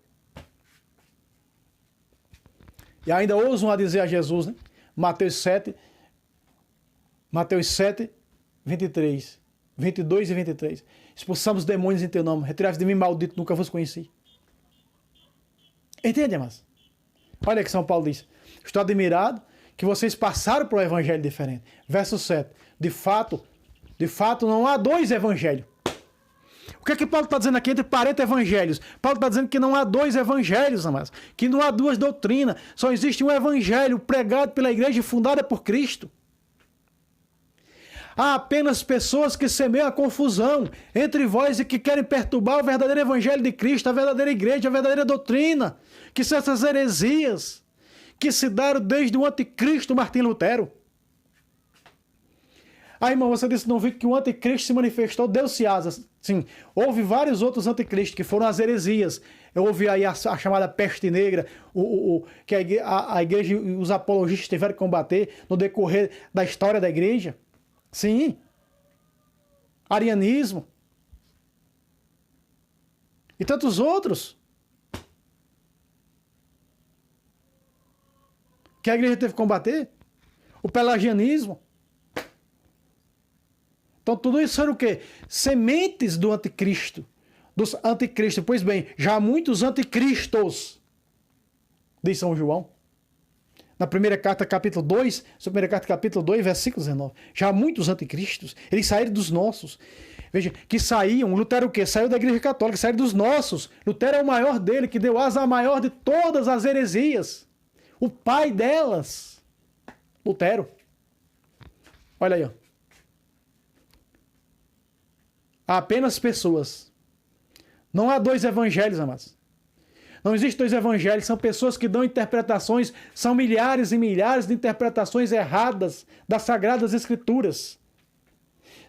E ainda ousam a dizer a Jesus, né? Mateus 7, 23, 22 e 23. Expulsamos demônios em teu nome. Retirai-vos de mim, maldito, nunca vos conheci. Entende, mas? Olha que São Paulo diz: estou admirado que vocês passaram por um evangelho diferente. Verso 7. De fato não há dois evangelhos. O que é que Paulo está dizendo aqui entre 40 evangelhos? Paulo está dizendo que não há dois evangelhos, amados. Que não há duas doutrinas. Só existe um evangelho pregado pela igreja e fundada por Cristo. Há apenas pessoas que semeiam a confusão entre vós e que querem perturbar o verdadeiro evangelho de Cristo, a verdadeira igreja, a verdadeira doutrina. Que são essas heresias que se deram desde o anticristo Martim Lutero. Ah, irmão, você disse no vídeo que o anticristo se manifestou, deu-se asas. Sim, houve vários outros anticristos que foram as heresias. Houve aí a chamada peste negra, que a igreja e os apologistas tiveram que combater no decorrer da história da igreja. Sim. Arianismo. E tantos outros. Que a igreja teve que combater. O pelagianismo. Então tudo isso era o quê? Sementes do anticristo. Dos anticristos. Pois bem, já há muitos anticristos. Diz São João. Na primeira carta, capítulo 2, primeira carta, capítulo 2, versículo 19. Já há muitos anticristos. Eles saíram dos nossos. Veja, que saíam. Lutero o quê? Saiu da igreja católica, saíram dos nossos. Lutero é o maior dele, que deu asa à maior de todas as heresias. O pai delas. Lutero. Olha aí, ó. Há apenas pessoas. Não há dois evangelhos, amados. Não existem dois evangelhos, são pessoas que dão interpretações, são milhares e milhares de interpretações erradas das Sagradas Escrituras.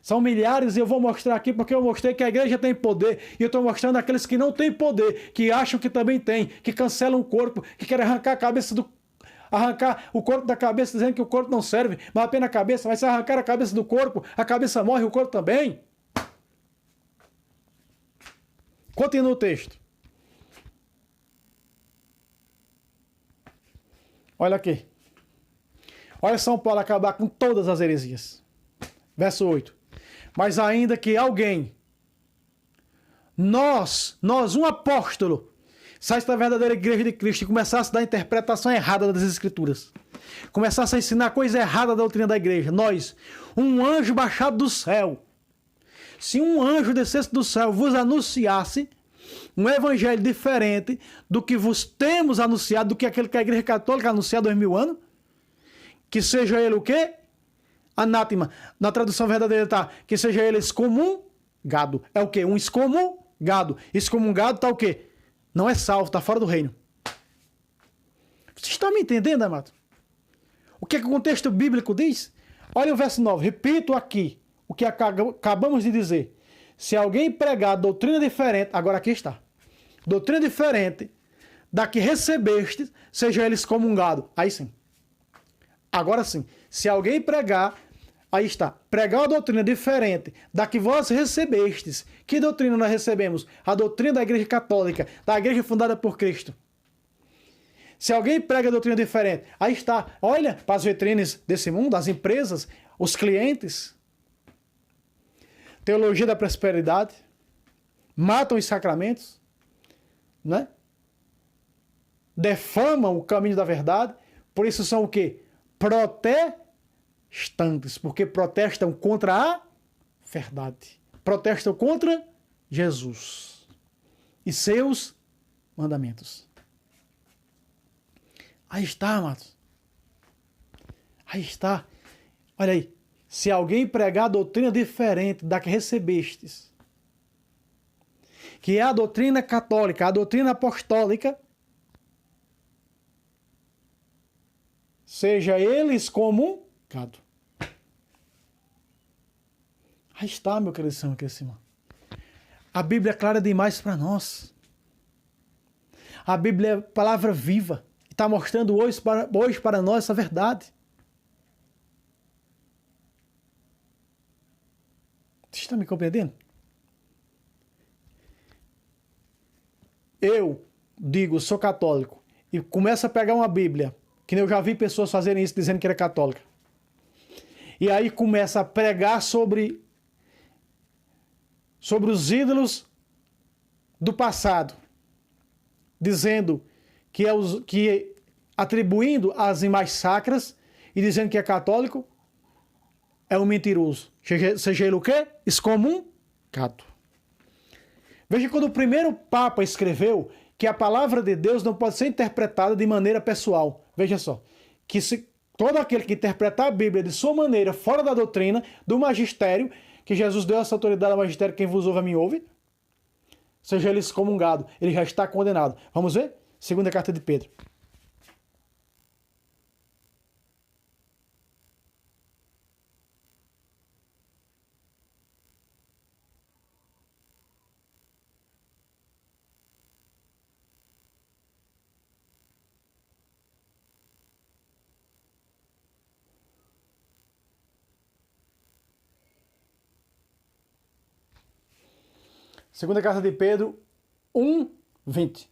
São milhares, e eu vou mostrar aqui porque eu mostrei que a igreja tem poder, e eu estou mostrando aqueles que não têm poder, que acham que também tem, que cancelam o corpo, que querem arrancar o corpo da cabeça, dizendo que o corpo não serve, mas apenas a cabeça, mas se arrancar a cabeça do corpo, a cabeça morre, o corpo também. Continua o texto. Olha aqui. Olha São Paulo acabar com todas as heresias. Verso 8. Mas ainda que alguém, nós, um apóstolo, saísse da verdadeira igreja de Cristo e começasse a dar interpretação errada das Escrituras, começasse a ensinar coisa errada da doutrina da igreja, nós, um anjo baixado do céu, se um anjo descesse do céu vos anunciasse um evangelho diferente do que vos temos anunciado, do que aquele que a Igreja Católica anuncia há 2000 anos, que seja ele o quê? Anátema. Na tradução verdadeira está, que seja ele excomungado. É o quê? Um excomungado. Excomungado está o quê? Não é salvo, está fora do reino. Você está me entendendo, amado? O que é que o contexto bíblico diz? Olha o verso 9. Repito aqui o que acabamos de dizer. Se alguém pregar doutrina diferente, agora aqui está. Doutrina diferente da que recebeste, seja ele excomungado. Aí sim. Agora sim. Se alguém pregar, aí está. Pregar uma doutrina diferente da que vós recebestes. Que doutrina nós recebemos? A doutrina da Igreja Católica, da Igreja fundada por Cristo. Se alguém prega doutrina diferente, aí está. Olha para as vitrines desse mundo, as empresas, os clientes. Teologia da prosperidade. Matam os sacramentos. Né? Defamam o caminho da verdade. Por isso são o quê? Protestantes. Porque protestam contra a verdade. Protestam contra Jesus e seus mandamentos. Aí está, amados. Aí está. Olha aí. Se alguém pregar a doutrina diferente da que recebestes, que é a doutrina católica, a doutrina apostólica, seja ele excomungado. Aí está, meu querido irmão. A Bíblia é clara demais para nós. A Bíblia é palavra viva. Está mostrando hoje para nós essa verdade. Você está me compreendendo? Eu digo, sou católico, e começo a pegar uma Bíblia, que eu já vi pessoas fazerem isso dizendo que era católica. E aí começa a pregar sobre os ídolos do passado, dizendo que atribuindo as imagens sacras e dizendo que é católico, é um mentiroso. Seja ele o quê? Excomungado. Veja quando o primeiro Papa escreveu que a palavra de Deus não pode ser interpretada de maneira pessoal. Veja só, que se todo aquele que interpretar a Bíblia de sua maneira, fora da doutrina, do magistério, que Jesus deu essa autoridade ao magistério, quem vos ouve a mim ouve, seja ele excomungado, ele já está condenado. Vamos ver? Segunda carta de Pedro. Segunda carta de Pedro 1:20.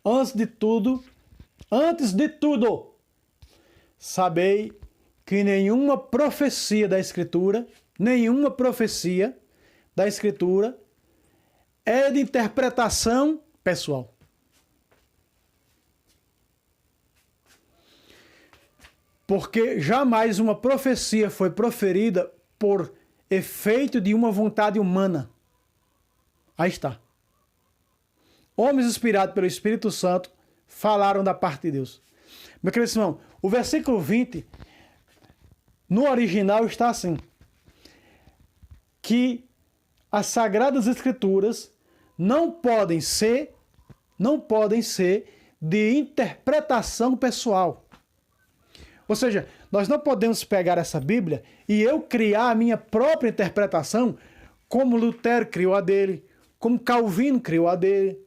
Antes de tudo, sabei que nenhuma profecia da Escritura é de interpretação pessoal. Porque jamais uma profecia foi proferida por efeito de uma vontade humana. Aí está. Homens inspirados pelo Espírito Santo falaram da parte de Deus. Meu querido irmão, o versículo 20, no original está assim: que as Sagradas Escrituras não podem ser de interpretação pessoal. Ou seja, nós não podemos pegar essa Bíblia e eu criar a minha própria interpretação, como Lutero criou a dele, como Calvino criou a dele,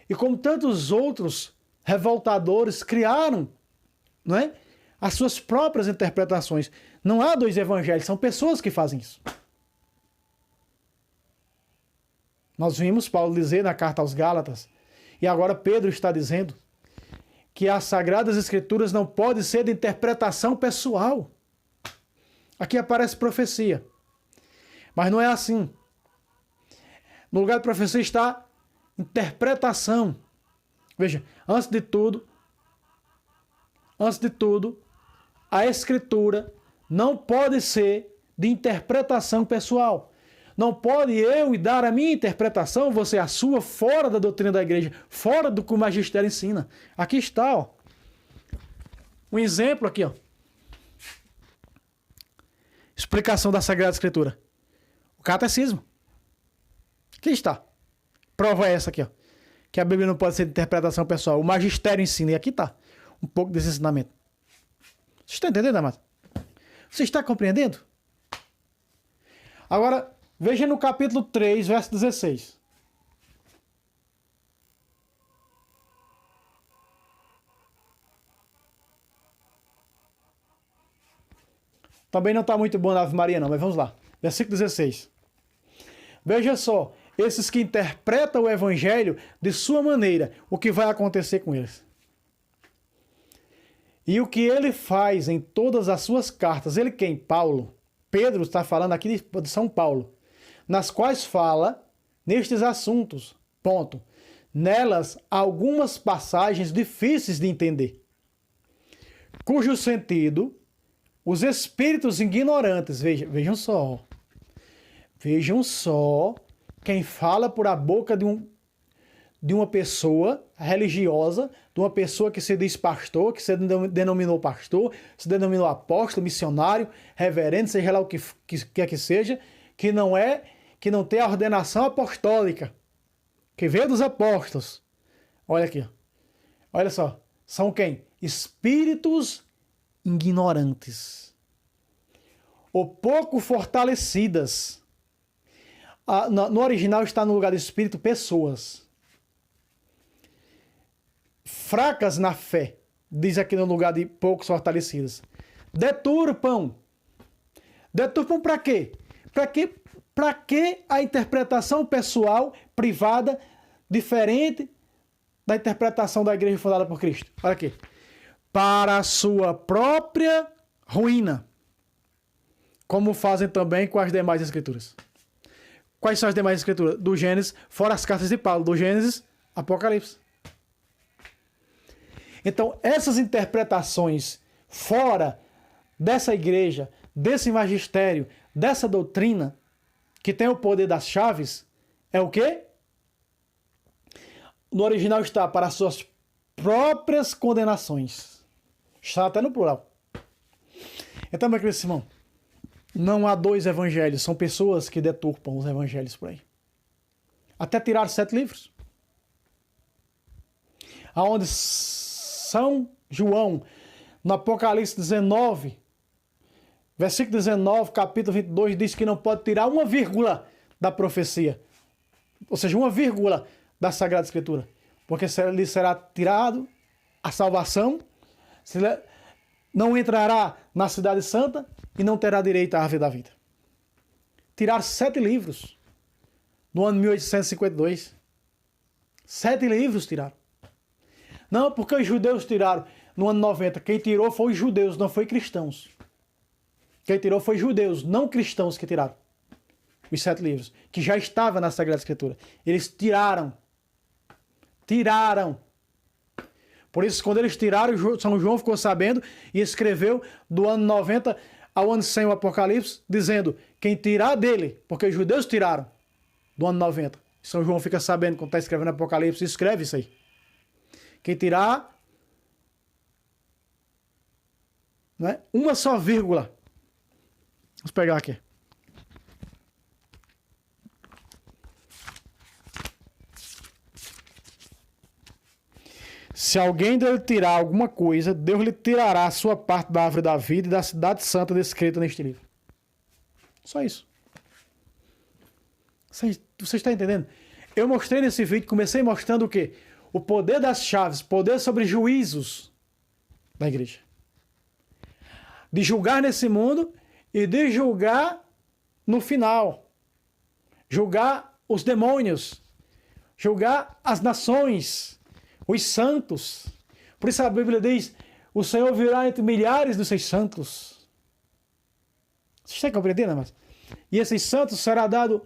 e como tantos outros revoltadores criaram, não é, as suas próprias interpretações. Não há dois evangelhos, são pessoas que fazem isso. Nós vimos Paulo dizer na carta aos Gálatas, e agora Pedro está dizendo, que as Sagradas Escrituras não podem ser de interpretação pessoal. Aqui aparece profecia. Mas não é assim. No lugar de profecia está interpretação. Veja, antes de tudo, a Escritura não pode ser de interpretação pessoal. Não pode eu dar a minha interpretação, você a sua, fora da doutrina da igreja, fora do que o magistério ensina. Aqui está, ó. Um exemplo aqui, ó. Explicação da Sagrada Escritura. O catecismo. Aqui está. Prova essa aqui, ó. Que a Bíblia não pode ser de interpretação pessoal. O magistério ensina. E aqui está. Um pouco desse ensinamento. Você está entendendo, amado? Você está compreendendo? Agora, veja no capítulo 3, verso 16. Também não está muito bom na Ave Maria, não, mas vamos lá. Versículo 16. Veja só, esses que interpretam o Evangelho de sua maneira, o que vai acontecer com eles. E o que ele faz em todas as suas cartas, ele quem? Paulo. Pedro está falando aqui de São Paulo, nas quais fala nestes assuntos, ponto. Nelas, algumas passagens difíceis de entender, cujo sentido os espíritos ignorantes, vejam só quem fala por a boca de uma pessoa religiosa, de uma pessoa que se diz pastor, que se denominou pastor, se denominou apóstolo, missionário, reverendo, seja lá o que quer que seja, que não tem a ordenação apostólica, que veio dos apóstolos. Olha aqui, olha só, são quem? Espíritos ignorantes, ou pouco fortalecidas. No original está no lugar do espírito pessoas fracas na fé, diz aqui no lugar de poucos fortalecidas. Deturpam para quê? Para que a interpretação pessoal, privada, diferente da interpretação da igreja fundada por Cristo? Olha aqui. Para a sua própria ruína, como fazem também com as demais escrituras. Quais são as demais escrituras? Do Gênesis, fora as cartas de Paulo, do Gênesis, Apocalipse. Então, essas interpretações fora dessa igreja, desse magistério, dessa doutrina, que tem o poder das chaves, é o quê? No original está para as suas próprias condenações. Está até no plural. Então, meu querido Simão, não há dois evangelhos, são pessoas que deturpam os evangelhos por aí. Até tirar 7 livros. Aonde São João, no Apocalipse 19, versículo 19, capítulo 22, diz que não pode tirar uma vírgula da profecia. Ou seja, uma vírgula da Sagrada Escritura. Porque lhe será tirado a salvação, não entrará na cidade santa e não terá direito à árvore da vida. Tirar 7 livros no ano 1852. 7 livros tiraram. Não, porque os judeus tiraram no ano 90. Quem tirou foi os judeus, não foi cristãos. Quem tirou foi judeus, não cristãos que tiraram os 7 livros, que já estava na Sagrada Escritura. Eles tiraram. Por isso, quando eles tiraram, São João ficou sabendo e escreveu do ano 90 ao ano 100 o Apocalipse, dizendo, quem tirar dele, porque os judeus tiraram do ano 90. São João fica sabendo quando está escrevendo Apocalipse, escreve isso aí. Quem tirar, né, uma só vírgula. Vamos pegar aqui. Se alguém dele tirar alguma coisa, Deus lhe tirará a sua parte da árvore da vida e da cidade santa descrita neste livro. Só isso. Você está entendendo? Eu mostrei nesse vídeo, comecei mostrando o quê? O poder das chaves, poder sobre juízos da igreja. De julgar nesse mundo e de julgar no final. Julgar os demônios. Julgar as nações. Os santos. Por isso a Bíblia diz, o Senhor virá entre milhares dos seus santos. Você está compreendendo, mas? E esses santos será dado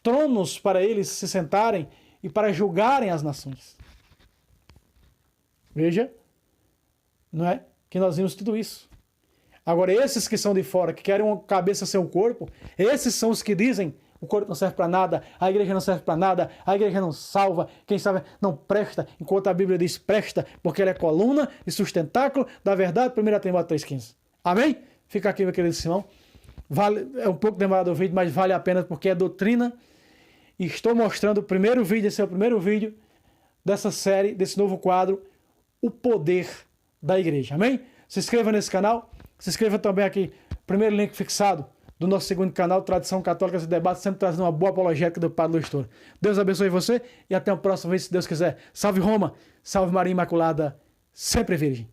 tronos para eles se sentarem e para julgarem as nações. Veja, não é? Que nós vimos tudo isso. Agora, esses que são de fora, que querem uma cabeça sem um corpo, esses são os que dizem o corpo não serve para nada, a igreja não serve para nada, a igreja não salva, quem salva não presta, enquanto a Bíblia diz presta, porque ela é coluna e sustentáculo da verdade, 1 Timóteo 3,15. Amém? Fica aqui, meu querido Simão. É um pouco demorado o vídeo, mas vale a pena porque é doutrina. E estou mostrando o primeiro vídeo, esse é o primeiro vídeo dessa série, desse novo quadro, o poder da igreja. Amém? Se inscreva nesse canal, se inscreva também aqui, primeiro link fixado do nosso segundo canal, Tradição Católica e Debate, sempre trazendo uma boa apologética do Padre Luiz Toro. Deus abençoe você e até o próximo vídeo, se Deus quiser. Salve Roma, salve Maria Imaculada, sempre virgem.